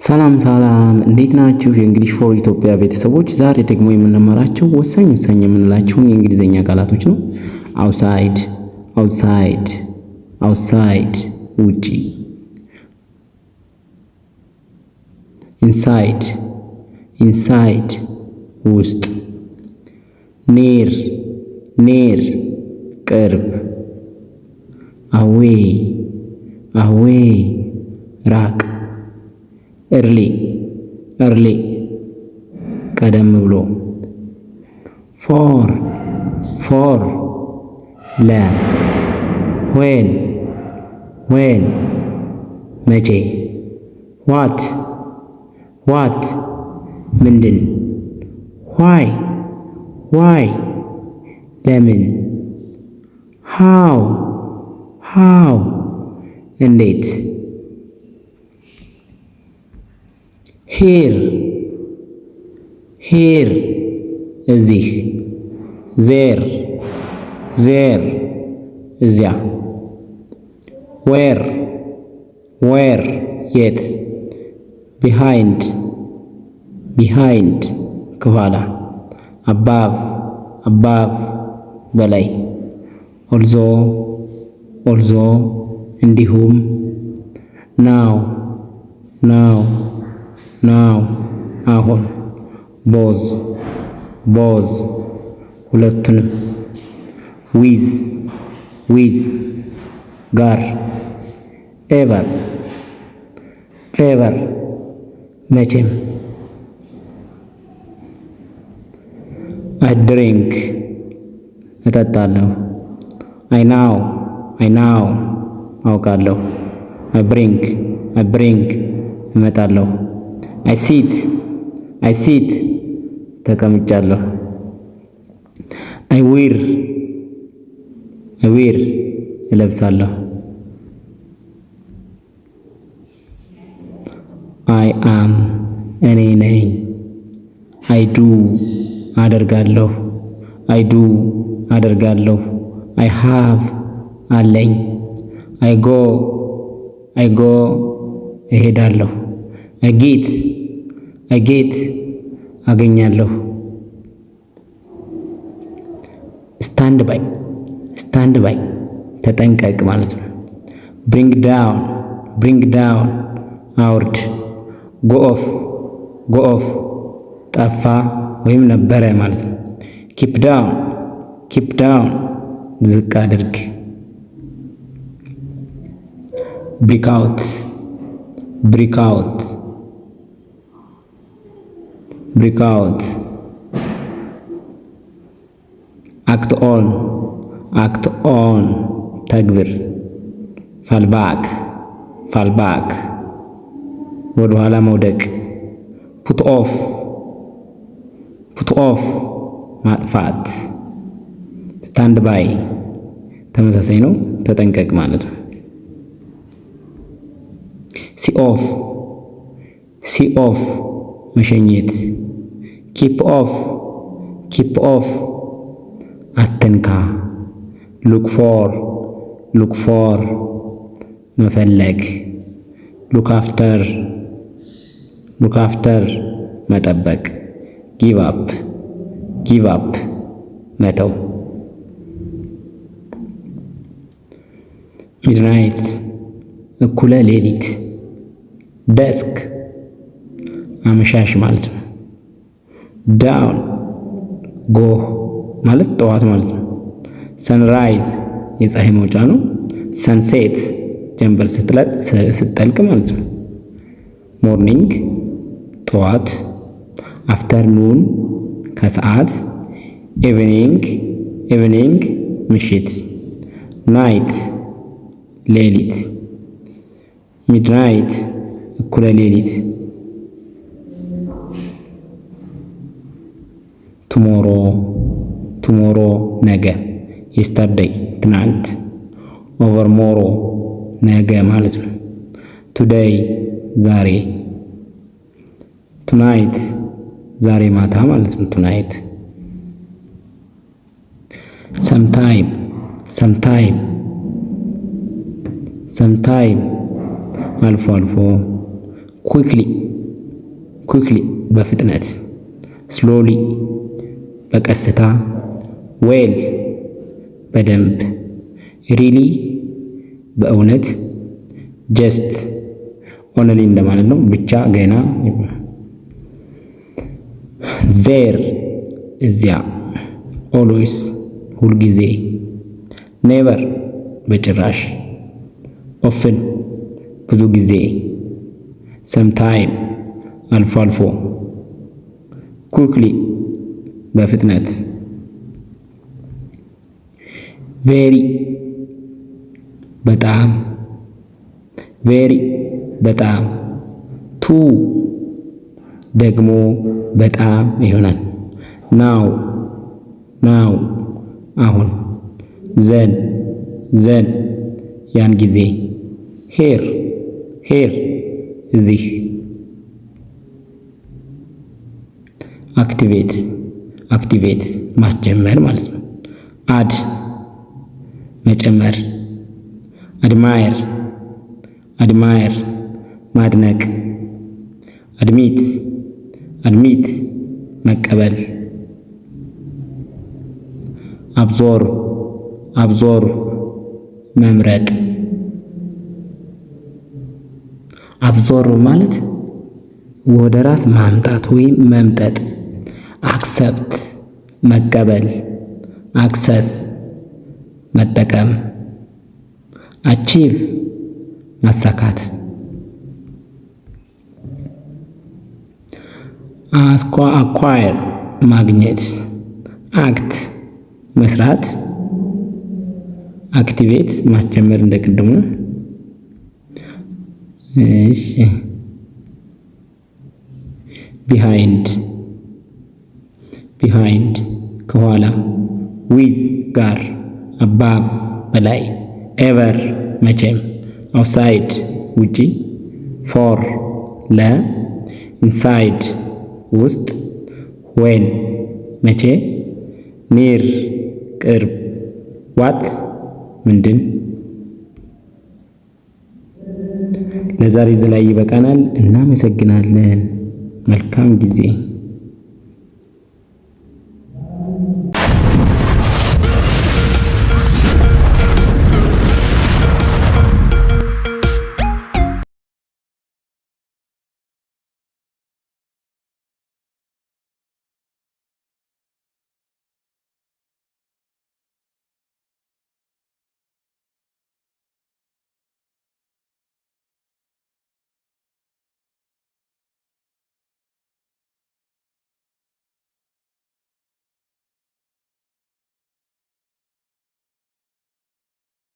ሰላም ሰላም እንዴት ናችሁ? የእንግሊሽ ፎር ኢትዮጵያ ቤተሰቦች ዛሬ ደግሞ የምንማራቸው ወሳኝ የምንላቸውን የእንግሊዘኛ ቃላቶች ነው። አውትሳይድ አውትሳይድ አውትሳይድ ውጪ፣ ኢንሳይድ ኢንሳይድ ውስጥ፣ ኔር ኔር ቅርብ፣ አዌይ አዌይ ራቅ፣ እርሊ እርሊ ቀደም ብሎ፣ ፎር ፎር ለ፣ ዌን ዌን መቼ፣ ዋት ዋት ምንድን፣ ዋይ ዋይ ለምን፣ ሃው ሃው እንዴት፣ ሄር ሄር እዚህ፣ ዜር ዜር እዚያ፣ ዌር ዌር የት፣ ቢሃይንድ ቢሃይንድ ከኋላ፣ አባቭ አባቭ በላይ፣ ኦልዞ ኦልዞ እንዲሁም፣ ናው ናው ናው አሁን፣ ቦዝ ቦዝ ሁለቱንም፣ ዊዝ ዊዝ ጋር፣ ኤቨር ኤቨር መቼም፣ አይ ድሪንክ እጠጣለሁ፣ አይ ናው አውቃለሁ፣ አይ ብሪንግ እመጣለሁ፣ አይ ሲት ተቀምጫለሁ፣ አይ ዊር እለብሳለሁ፣ አይ አም እኔ ነኝ፣ አይ ዱ አደርጋለሁ፣ አይ ዱ አደርጋለሁ፣ አይ ሃቭ አለኝ፣ አይ ጎ እሄዳለሁ፣ አይ ጌት አገኛለሁ፣ ስታንድ ባይ ተጠንቀቅ ማለት ነው። ብሪንግ ዳውን አውርድ፣ ጎ ኦፍ ጠፋ ወይም ነበረ ማለት ነው። ኪፕ ዳውን ዝቅ አድርግ፣ ብሪክ አውት አክት ኦን ተግብር፣ ፋልባክ ወደ ኋላ መውደቅ፣ ፑት ኦፍ ማጥፋት፣ ስታንድ ባይ ተመሳሳይ ነው፣ ተጠንቀቅ ማለት ነው። ሲ ኦፍ መሸኘት፣ ኪፕ ኦፍ አትንካ፣ ሉክ ፎር መፈለግ፣ ሉክ አፍተር መጠበቅ፣ ጊቭ አፕ መተው፣ ሚድናይት እኩለ ሌሊት፣ ደስክ አመሻሽ ማለት ነው። ዳውን ጎህ ማለት ጠዋት ማለት ነው። ሰንራይዝ የፀሐይ መውጫ ነው። ሰንሴት ጀንበር ስትጠልቅ ማለት ነው። ሞርኒንግ ጠዋት፣ አፍተርኑን ከሰዓት፣ ኢቭኒንግ ምሽት፣ ናይት ሌሊት፣ ሚድናይት እኩለ ሌሊት፣ ቱሞሮ ነገ፣ የስተርዴይ ትናንት፣ ኦቨርሞሮ ነገ ማለት ነው። ቱዴይ ዛሬ፣ ቱናይት ዛሬ ማታ ማለት ነው። ቱናይት፣ ሰምታይም አልፎ አልፎ፣ ኩክሊ በፍጥነት፣ ስሎሊ በቀስታ፣ ዌል በደንብ፣ ሪሊ በእውነት፣ ጀስት ኦንሊ እንደማለት ነው፣ ብቻ ገና፣ ዜር እዚያ፣ ኦልዌይስ ሁልጊዜ፣ ኔቨር በጭራሽ፣ ኦፍን ብዙ ጊዜ፣ ሰምታይም አልፎ አልፎ፣ ኩክሊ በፍጥነት፣ ቬሪ በጣም፣ ቬሪ በጣም፣ ቱ ደግሞ በጣም ይሆናል። ናው ናው አሁን፣ ዘን ዘን ያን ጊዜ፣ ሄር ሄር እዚህ፣ አክቲቬት አክቲቬት ማስጀመር ማለት ነው። አድ መጨመር፣ አድማየር አድማየር ማድነቅ፣ አድሚት አድሚት መቀበል፣ አብዞር አብዞር መምረጥ። አብዞር ማለት ወደ ራስ ማምጣት ወይም መምጠጥ። አክሰፕት መቀበል፣ አክሰስ መጠቀም፣ አቺቭ ማሳካት፣ አኳየር ማግኘት፣ አክት መስራት፣ አክቲቬት ማስጀመር እንደ ቅድሙ ነው። እሺ ቢሃይንድ ቢሃይንድ ከኋላ፣ ዊዝ ጋር፣ አባብ በላይ፣ ኤቨር መቼም፣ አውትሳይድ ውጪ፣ ፎር ለ፣ ኢንሳይድ ውስጥ፣ ዌን መቼ፣ ኒር ቅርብ፣ ዋት ምንድን። ለዛሬ እዚህ ላይ ይበቃናል። እናመሰግናለን። መልካም ጊዜ